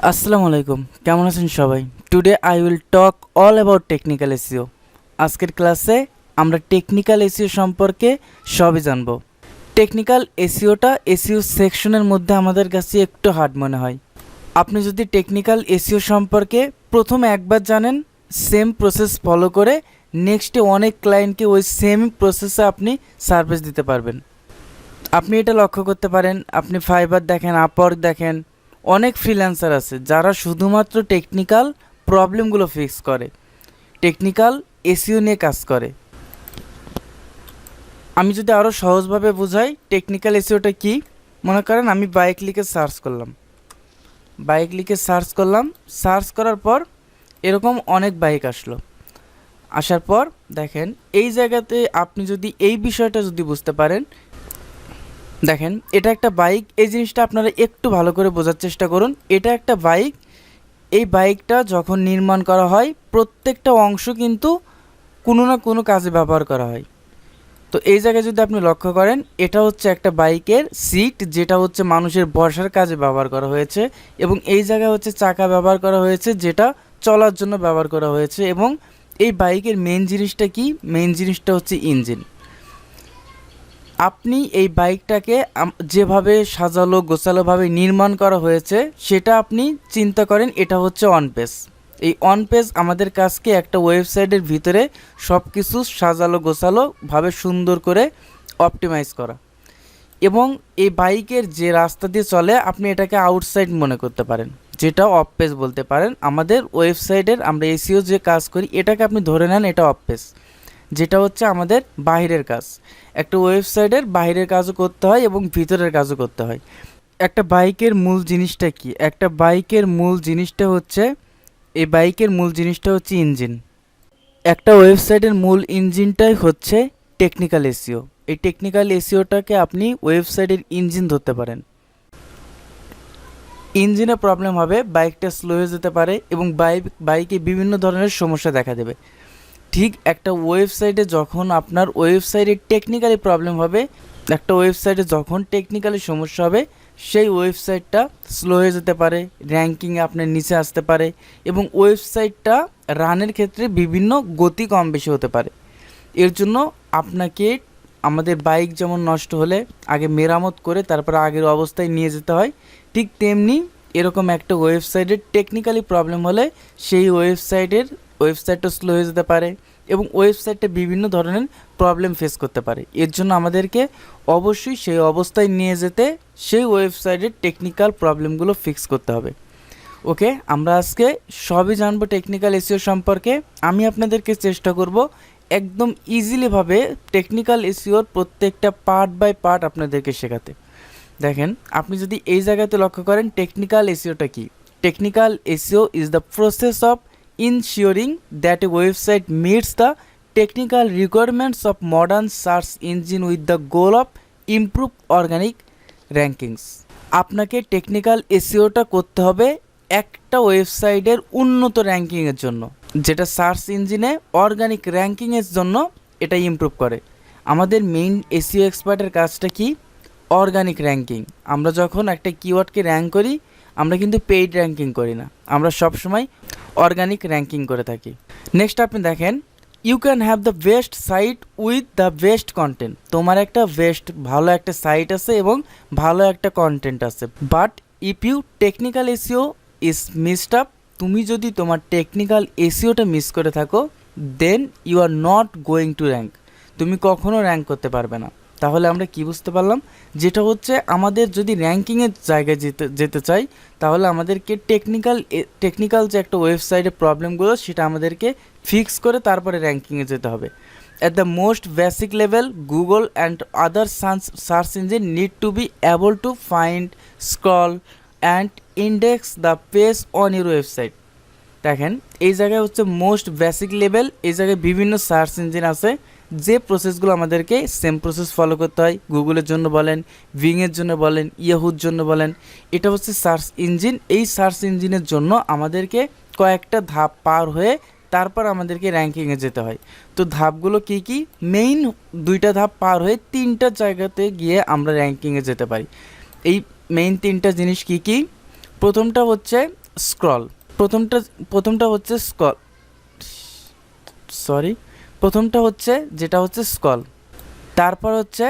আসসালামু আলাইকুম, কেমন আছেন সবাই? Today I will talk all about technical SEO. আজকের ক্লাসে আমরা টেকনিক্যাল এসইও সম্পর্কে সবই জানব। টেকনিক্যাল এসইওটা এসইও সেকশনের মধ্যে আমাদের কাছে একটু হার্ড মনে হয়। আপনি যদি টেকনিক্যাল এসইও সম্পর্কে প্রথমে একবার জানেন, সেম প্রসেস ফলো করে নেক্সটে অনেক ক্লায়েন্টকে ওই সেম প্রসেসে আপনি সার্ভিস দিতে পারবেন। আপনি এটা লক্ষ্য করতে পারেন, আপনি ফাইবার দেখেন, আপওয়ার্ক দেখেন, অনেক ফ্রিল্যান্সার আছে যারা শুধুমাত্র টেকনিক্যাল প্রবলেমগুলো ফিক্স করে, টেকনিক্যাল এসইও নিয়ে কাজ করে। আমি যদি আরও সহজভাবে বোঝাই টেকনিক্যাল এসইওটা কি, মনে করেন আমি বাইক লিখে সার্চ করলাম, সার্চ করার পর এরকম অনেক বাইক আসলো। আসার পর দেখেন এই জায়গাতে আপনি যদি এই বিষয়টা যদি বুঝতে পারেন, দেখেন এটা একটা বাইক, এই জিনিসটা আপনারা একটু ভালো করে বোঝার চেষ্টা করুন। এটা একটা বাইক, এই বাইকটা যখন নির্মাণ করা হয় প্রত্যেকটা অংশ কিন্তু কোনো না কোনো কাজে ব্যবহার করা হয়। তো এই জায়গায় যদি আপনি লক্ষ্য করেন, এটা হচ্ছে একটা বাইকের সিট, যেটা হচ্ছে মানুষের বসার কাজে ব্যবহার করা হয়েছে, এবং এই জায়গায় হচ্ছে চাকা ব্যবহার করা হয়েছে যেটা চলার জন্য ব্যবহার করা হয়েছে। এবং এই বাইকের মেন জিনিসটা কি? মেন জিনিসটা হচ্ছে ইঞ্জিন। আপনি এই বাইকটাকে যেভাবে সাজালো গোছালোভাবে নির্মাণ করা হয়েছে সেটা আপনি চিন্তা করেন, এটা হচ্ছে অন পেজ। এই অন পেজ আমাদের কাজকে একটা ওয়েবসাইটের ভিতরে সব কিছু সাজালো গোছালোভাবে সুন্দর করে অপটিমাইজ করা। এবং এই বাইকের যে রাস্তা দিয়ে চলে আপনি এটাকে আউটসাইড মনে করতে পারেন, যেটা অফ পেজ বলতে পারেন। আমাদের ওয়েবসাইটের আমরা এসইও যে কাজ করি এটাকে আপনি ধরে নেন এটা অফ পেজ, যেটা হচ্ছে আমাদের বাহিরের কাজ। একটা ওয়েবসাইটের বাহিরের কাজও করতে হয় এবং ভিতরের কাজও করতে হয়। একটা বাইকের মূল জিনিসটা কি? একটা বাইকের মূল জিনিসটা হচ্ছে, এই বাইকের মূল জিনিসটা হচ্ছে ইঞ্জিন। একটা ওয়েবসাইটের মূল ইঞ্জিনটাই হচ্ছে টেকনিক্যাল এসইও। এই টেকনিক্যাল এসইওটাকে আপনি ওয়েবসাইটের ইঞ্জিন ধরতে পারেন। ইঞ্জিনে প্রবলেম হবে, বাইকটা স্লো হয়ে যেতে পারে এবং বাইকে বিভিন্ন ধরনের সমস্যা দেখা দেবে। ঠিক একটা ওয়েবসাইটে যখন আপনার ওয়েবসাইটে টেকনিক্যালি প্রবলেম হবে, একটা ওয়েবসাইটে যখন টেকনিক্যালি সমস্যা হবে, সেই ওয়েবসাইটটা স্লো হয়ে যেতে পারে, র্যাঙ্কিংয়ে আপনার নিচে আসতে পারে এবং ওয়েবসাইটটা রানের ক্ষেত্রে বিভিন্ন গতি কম বেশি হতে পারে। এর জন্য আপনাকে আমাদের বাইক যেমন নষ্ট হলে আগে মেরামত করে তারপর আগের অবস্থায় নিয়ে যেতে হয়, ঠিক তেমনি এরকম একটা ওয়েবসাইটের টেকনিক্যালি প্রবলেম হলে সেই ওয়েবসাইটটা স্লো হয়ে যেতে পারে এবং ওয়েবসাইটটা বিভিন্ন ধরনের প্রবলেম ফেস করতে পারে। এর জন্য আমাদেরকে অবশ্যই সেই অবস্থায় নিয়ে যেতে সেই ওয়েবসাইটের টেকনিক্যাল প্রবলেমগুলো ফিক্স করতে হবে। ওকে, আমরা আজকে সবই জানবো টেকনিক্যাল এসইও সম্পর্কে। আমি আপনাদেরকে চেষ্টা করব একদম ইজিলিভাবে টেকনিক্যাল এসইওর প্রত্যেকটা পার্ট বাই পার্ট আপনাদেরকে শেখাতে। দেখেন আপনি যদি এই জায়গাতে লক্ষ্য করেন টেকনিক্যাল এসইওটা কি? Technical SEO is the process of ensuring that a website meets the technical requirements of modern search engine with the goal of improve organic rankings। আপনাকে টেকনিক্যাল এসইওটা করতে হবে একটা ওয়েবসাইটের উন্নত র্যাঙ্কিংয়ের জন্য, যেটা সার্চ ইঞ্জিনে অর্গানিক র্যাঙ্কিংয়ের জন্য এটা ইমপ্রুভ করে। আমাদের মেইন এসইও এক্সপার্টের কাজটা কি? Organic ranking. আমরা যখন একটা কিওয়ার্ডকে র্যাঙ্ক করি আমরা কিন্তু পেইড র্যাঙ্কিং করি না, আমরা সবসময় অর্গানিক র্যাঙ্কিং করে থাকি। নেক্সট আপনি দেখেন, you can have the best site with the best content. তোমার একটা ভালো একটা সাইট আছে এবং ভালো একটা কন্টেন্ট আছে, but if you technical SEO is missed up, তুমি যদি তোমার টেকনিক্যাল এসইওটা মিস করে থাকো, then you are not going to rank. তুমি কখনো র্যাঙ্ক করতে পারবে না। তাহলে আমরা কি বুঝতে পারলাম? যেটা হচ্ছে আমাদের যদি র্যাঙ্কিংয়ের জায়গায় যেতে চাই তাহলে আমাদেরকে টেকনিক্যাল যে একটা ওয়েবসাইটের প্রবলেমগুলো সেটা আমাদেরকে ফিক্স করে তারপরে র্যাঙ্কিংয়ে যেতে হবে। At the most basic level, Google and other search engine need to be able to find, scroll and index the page on your website. দেখেন এই জায়গায় হচ্ছে মোস্ট বেসিক লেভেল, এই জায়গায় বিভিন্ন সার্চ ইঞ্জিন আছে যে প্রসেসগুলো আমাদেরকে সেম প্রসেস ফলো করতে হয়। গুগলের জন্য বলেন, বিংয়ের জন্য বলেন, ইয়াহুর জন্য বলেন, এটা হচ্ছে সার্চ ইঞ্জিন। এই সার্চ ইঞ্জিনের জন্য আমাদেরকে কয়েকটা ধাপ পার হয়ে তারপর আমাদেরকে র্যাঙ্কিংয়ে যেতে হয়। তো ধাপগুলো কি কি? মেইন দুইটা ধাপ পার হয়ে তিনটা জায়গাতে গিয়ে আমরা র্যাঙ্কিংয়ে যেতে পারি। এই মেইন তিনটা জিনিস কি কি? প্রথমটা হচ্ছে স্ক্রল। প্রথমটা হচ্ছে স্ক্রল, সরি, প্রথমটা হচ্ছে যেটা হচ্ছে স্ক্রল, তারপর হচ্ছে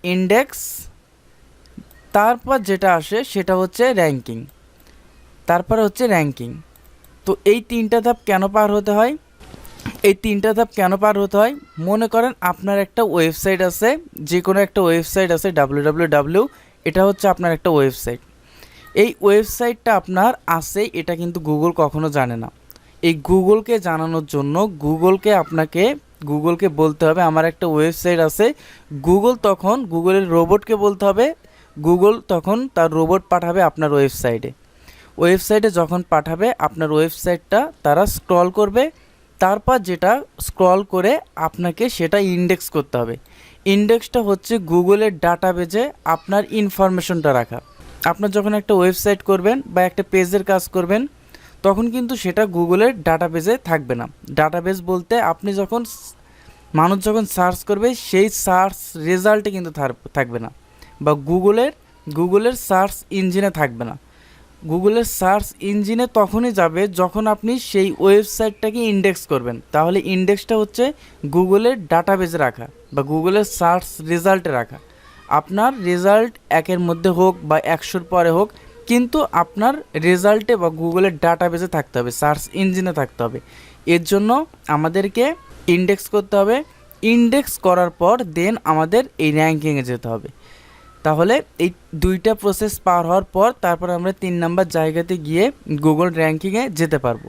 ইন্ডেক্স, তারপর যেটা আসে সেটা হচ্ছে র্যাঙ্কিং, তারপর হচ্ছে র্যাঙ্কিং। তো এই তিনটা ধাপ কেন পার হতে হয়? এই তিনটা ধাপ কেন পার হতে হয়? মনে করেন আপনার একটা ওয়েবসাইট আছে, যে কোনো একটা ওয়েবসাইট আছে www, এটা হচ্ছে আপনার একটা ওয়েবসাইট। এই ওয়েবসাইটটা আপনার আছে, এটা কিন্তু গুগল কখনো জানে না। এই গুগলকে জানানোর জন্য গুগলকে বলতে হবে আমার একটা ওয়েবসাইট আছে। তখন গুগলের রোবটকে বলতে হবে, গুগল তখন তার রোবট পাঠাবে আপনার ওয়েবসাইটে যখন পাঠাবে আপনার ওয়েবসাইটটা তারা স্ক্রল করবে, তারপর যেটা স্ক্রল করে আপনাকে সেটা ইন্ডেক্স করতে হবে। ইন্ডেক্সটা হচ্ছে গুগলের ডাটাবেজে আপনার ইনফরমেশনটা রাখা। আপনার যখন একটা ওয়েবসাইট করবেন বা একটা পেজের কাজ করবেন, তখন কিন্তু সেটা গুগলের ডাটাবেজে থাকবে না। ডাটাবেজ বলতে আপনি মানুষ যখন সার্চ করবে সেই সার্চ রেজাল্টে কিন্তু থাকবে না, বা গুগলের সার্চ ইঞ্জিনে থাকবে না। গুগলের সার্চ ইঞ্জিনে তখনই যাবে যখন আপনি সেই ওয়েবসাইটটাকে ইন্ডেক্স করবেন। তাহলে ইন্ডেক্সটা হচ্ছে গুগলের ডাটাবেজে রাখা বা গুগলের সার্চ রেজাল্টে রাখা। আপনার রেজাল্ট 1-এর মধ্যে হোক বা 100-র পরে হোক, কিন্তু আপনার রেজাল্টে বা গুগলের ডাটাবেজে থাকতে হবে, সার্চ ইঞ্জিনে থাকতে হবে। এর জন্য আমাদেরকে ইন্ডেক্স করতে হবে। ইন্ডেক্স করার পর দেন আমাদের এই র্যাঙ্কিংয়ে যেতে হবে। তাহলে এই দুইটা প্রসেস পার হওয়ার পর তারপর আমরা 3 নাম্বার জায়গাতে গিয়ে গুগল র্যাঙ্কিংয়ে যেতে পারবো।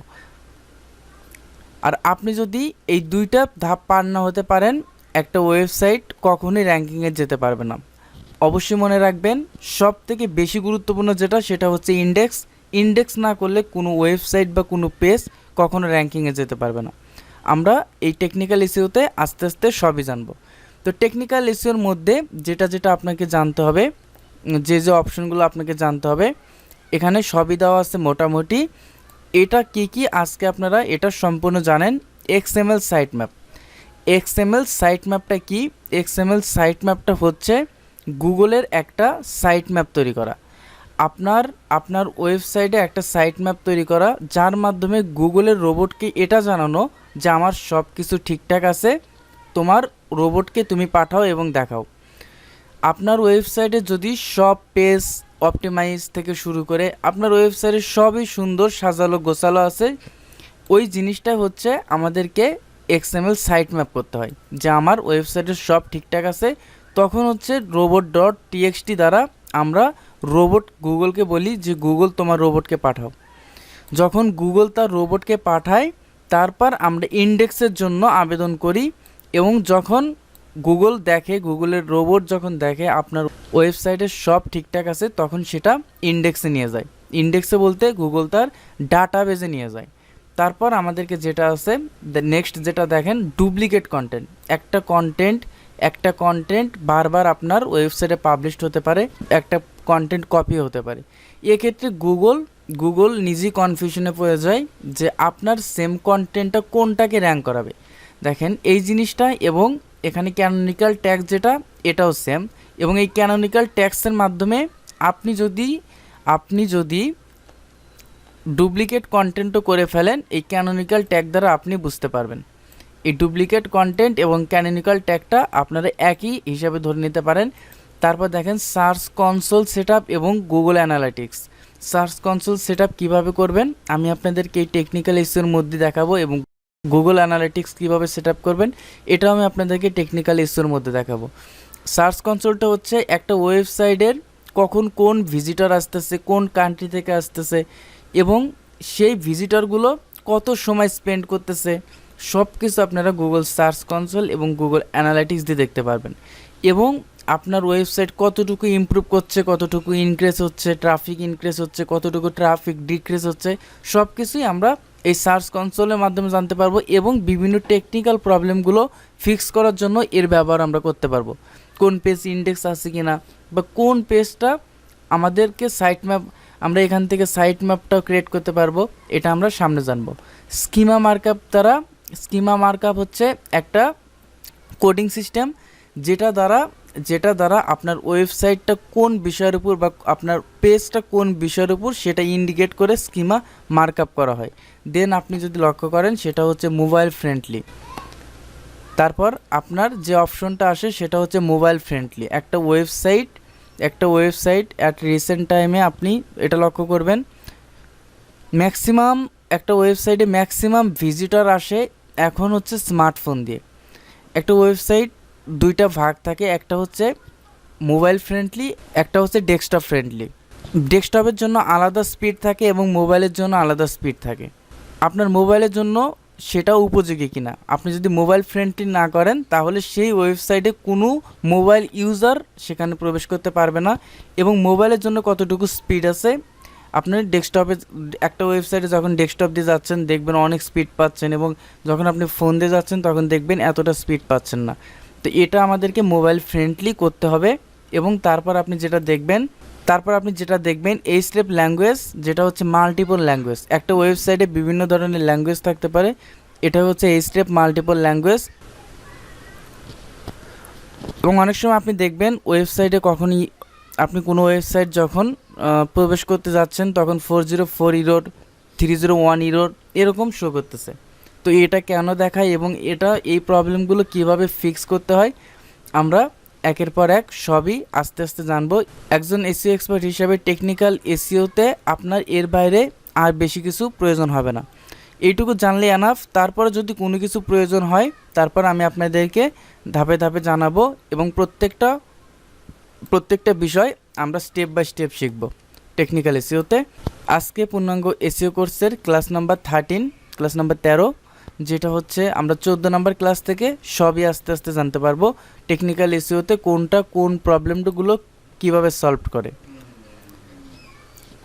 আর আপনি যদি এই দুইটা ধাপ পার না হতে পারেন, একটা ওয়েবসাইট কখনোই র্যাঙ্কিংয়ে যেতে পারবে না। অবশ্যই মনে রাখবেন, সব থেকে বেশি গুরুত্বপূর্ণ যেটা সেটা হচ্ছে ইন্ডেক্স না করলে কোনো ওয়েবসাইট বা কোনো পেজ কখনো র্যাঙ্কিংয়ে যেতে পারবে না। আমরা এই টেকনিক্যাল ইস্যুতে আস্তে আস্তে সবই জানবো। তো টেকনিক্যাল ইস্যুর মধ্যে যেটা আপনাকে জানতে হবে, যে অপশনগুলো আপনাকে জানতে হবে, এখানে সবই দেওয়া আছে মোটামুটি। এটা কি আজকে আপনারা এটা সম্পূর্ণ জানেন। XML site map. XML site ম্যাপটা কি? XML সাইট ম্যাপটা হচ্ছে গুগলের একটা সাইট ম্যাপ তৈরি করা। আপনার ওয়েবসাইটে একটা সাইট ম্যাপ তৈরি করা, যার মাধ্যমে গুগলের রোবটকে এটা জানানো যে আমার সব কিছু ঠিকঠাক আছে, তোমার রোবটকে তুমি পাঠাও এবং দেখাও। আপনার ওয়েবসাইটে যদি সব পেজ অপটিমাইজ থেকে শুরু করে আপনার ওয়েবসাইটে সবই সুন্দর সাজালো গোছালো আছে, ওই জিনিসটা হচ্ছে আমাদেরকে XML সাইট ম্যাপ করতে হয় যে আমার ওয়েবসাইটে সব ঠিকঠাক আছে। তখন হচ্ছে robot.txt দ্বারা আমরা গুগলকে বলি যে গুগল তোমার রোবটকে পাঠাও। যখন গুগল তার রোবটকে পাঠায়, তারপর আমরা ইন্ডেক্সের জন্য আবেদন করি, এবং যখন গুগলের রোবট যখন দেখে আপনার ওয়েবসাইটে সব ঠিকঠাক আছে, তখন সেটা ইন্ডেক্সে নিয়ে যায়। ইন্ডেক্সে বলতে গুগল তার ডাটাবেজে নিয়ে যায়। তারপর আমাদেরকে যেটা আছে নেক্সট যেটা দেখেন, ডুপ্লিকেট কন্টেন্ট। একটা কন্টেন্ট বারবার আপনার ওয়েবসাইটে পাবলিশড হতে পারে, একটা কন্টেন্ট কপি হতে পারে। এক্ষেত্রে গুগল নিজেই কনফিউশনে পড়ে যায় যে আপনার সেম কন্টেন্টটা কোনটাকে র্যাঙ্ক করাবে। দেখেন এই জিনিসটা, এবং এখানে ক্যানোনিক্যাল ট্যাগ যেটা, এটাও সেম। এবং এই ক্যানোনিক্যাল ট্যাগসের মাধ্যমে আপনি যদি ডুপ্লিকেট কন্টেন্টও করে ফেলেন, এই ক্যানোনিক্যাল ট্যাগ দ্বারা আপনি বুঝতে পারবেন। এই ডুপ্লিকেট কন্টেন্ট এবং ক্যানোনিক্যাল ট্যাগটা আপনারা একই হিসাবে ধরে নিতে পারেন। তারপর দেখেন সার্চ কনসোল সেটআপ এবং Google analytics. Search console setup কীভাবে করবেন আমি আপনাদেরকে এই টেকনিক্যাল ইস্যুর মধ্যে দেখাবো, এবং গুগল অ্যানালিটিক্স কীভাবে সেটআপ করবেন এটাও আমি আপনাদেরকে টেকনিক্যাল ইস্যুর মধ্যে দেখাবো। সার্চ কনসোলটা হচ্ছে একটা ওয়েবসাইটের কখন কোন ভিজিটর আসতেছে, কোন কান্ট্রি থেকে আসতেছে, এবং সেই ভিজিটরগুলো কত সময় স্পেন্ড করতেছে, সব কিছু আপনারা গুগল সার্চ কনসোল এবং গুগল অ্যানালিটিক্স দিয়ে দেখতে পারবেন। এবং আপনার ওয়েবসাইট কতটুকু ইমপ্রুভ করছে, কতটুকু ইনক্রিজ হচ্ছে, ট্রাফিক ইনক্রিজ হচ্ছে, কতটুকু ট্রাফিক ডিক্রিজ হচ্ছে, সব কিছুই আমরা এই সার্চ কনসোলের মাধ্যমে জানতে পারবো। এবং বিভিন্ন টেকনিক্যাল প্রবলেমগুলো ফিক্স করার জন্য এর ব্যবহার আমরা করতে পারবো। কোন পেজ ইন্ডেক্স আছে কিনা, বা কোন পেজটা আমাদেরকে সাইট ম্যাপ, আমরা এখান থেকে সাইট ম্যাপটাও ক্রিয়েট করতে পারবো, এটা আমরা সামনে জানবো। স্কিমা মার্কআপ হচ্ছে একটা কোডিং সিস্টেম, যেটা দ্বারা যেটা দ্বারা আপনার ওয়েবসাইটটা কোন বিষয়ের উপর বা আপনার পেজটা কোন বিষয়ের উপর সেটা ইন্ডিকেট করে স্কিমা মার্কআপ করা হয়। দেন আপনি যদি লক্ষ্য করেন সেটা হচ্ছে মোবাইল ফ্রেন্ডলি। তারপর আপনার যে অপশনটা আসে সেটা হচ্ছে মোবাইল ফ্রেন্ডলি। একটা ওয়েবসাইট অ্যাট রিসেন্ট টাইমে আপনি এটা লক্ষ্য করবেন, ম্যাক্সিমাম একটা ওয়েবসাইটে ম্যাক্সিমাম ভিজিটর আসে এখন হচ্ছে স্মার্টফোন দিয়ে। একটা ওয়েবসাইট দুইটা ভাগ থাকে, একটা হচ্ছে মোবাইল ফ্রেন্ডলি, একটা হচ্ছে ডেস্কটপ ফ্রেন্ডলি। ডেস্কটপের জন্য আলাদা স্পিড থাকে এবং মোবাইলের জন্য আলাদা স্পিড থাকে। আপনার মোবাইলের জন্য সেটা উপযোগী কিনা, আপনি যদি মোবাইল ফ্রেন্ডলি না করেন তাহলে সেই ওয়েবসাইটে কোনো মোবাইল ইউজার সেখানে প্রবেশ করতে পারবে না। এবং মোবাইলের জন্য কতটুকু স্পিড আছে, আপনার ডেস্কটপে একটা ওয়েবসাইটে যখন ডেস্কটপ দিয়ে যাচ্ছেন দেখবেন অনেক স্পিড পাচ্ছেন, এবং যখন আপনি ফোন দিয়ে যাচ্ছেন তখন দেখবেন এতটা স্পিড পাচ্ছেন না। তো এটা আমাদেরকে মোবাইল ফ্রেন্ডলি করতে হবে। এবং তারপর আপনি যেটা দেখবেন এই স্টেপ ল্যাঙ্গুয়েজ, যেটা হচ্ছে মাল্টিপল ল্যাঙ্গুয়েজ। একটা ওয়েবসাইটে বিভিন্ন ধরনের ল্যাঙ্গুয়েজ থাকতে পারে, এটা হচ্ছে এই স্টেপ মাল্টিপল ল্যাঙ্গুয়েজ। এবং অনেক সময় আপনি দেখবেন ওয়েবসাইটে আপনি কোনো ওয়েবসাইট যখন প্রবেশ করতে যাচ্ছেন তখন 404 ইরোর, 301 ইরোর এরকম শো করতেছে। তো এটা কেন দেখায় এবং এই প্রবলেমগুলো কিভাবে ফিক্স করতে হয় আমরা একের পর এক সবই আস্তে আস্তে জানবো। একজন এসইও এক্সপার্ট হিসাবে টেকনিক্যাল এসইওতে আপনার এর বাইরে আর বেশি কিছু প্রয়োজন হবে না, এইটুকু জানলে এনাফ। তারপরে যদি কোনো কিছু প্রয়োজন হয় তারপর আমি আপনাদেরকে ধাপে ধাপে জানাবো, এবং প্রত্যেকটা বিষয় আমরা স্টেপ বাই স্টেপ শিখব টেকনিক্যাল এসইওতে। আজকে পূর্ণাঙ্গ এসইও কোর্সের ক্লাস নাম্বার 13, যেটা হচ্ছে আমরা 14 নম্বর ক্লাস থেকে সবই আস্তে আস্তে জানতে পারবো টেকনিক্যাল এসইওতে কোন প্রবলেমগুলো কিভাবে সলভ করে।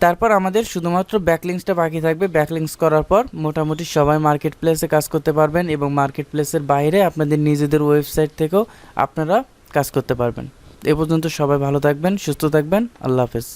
তারপর আমাদের শুধুমাত্র ব্যাকলিংসটা বাকি থাকবে। ব্যাকলিংস করার পর মোটামুটি সবাই মার্কেট প্লেসে কাজ করতে পারবেন, এবং মার্কেট প্লেসের বাইরে আপনাদের নিজেদের ওয়েবসাইট থেকেও আপনারা কাজ করতে পারবেন। এ পর্যন্ত সবাই ভালো থাকবেন, সুস্থ থাকবেন, আল্লাহ হাফেজ।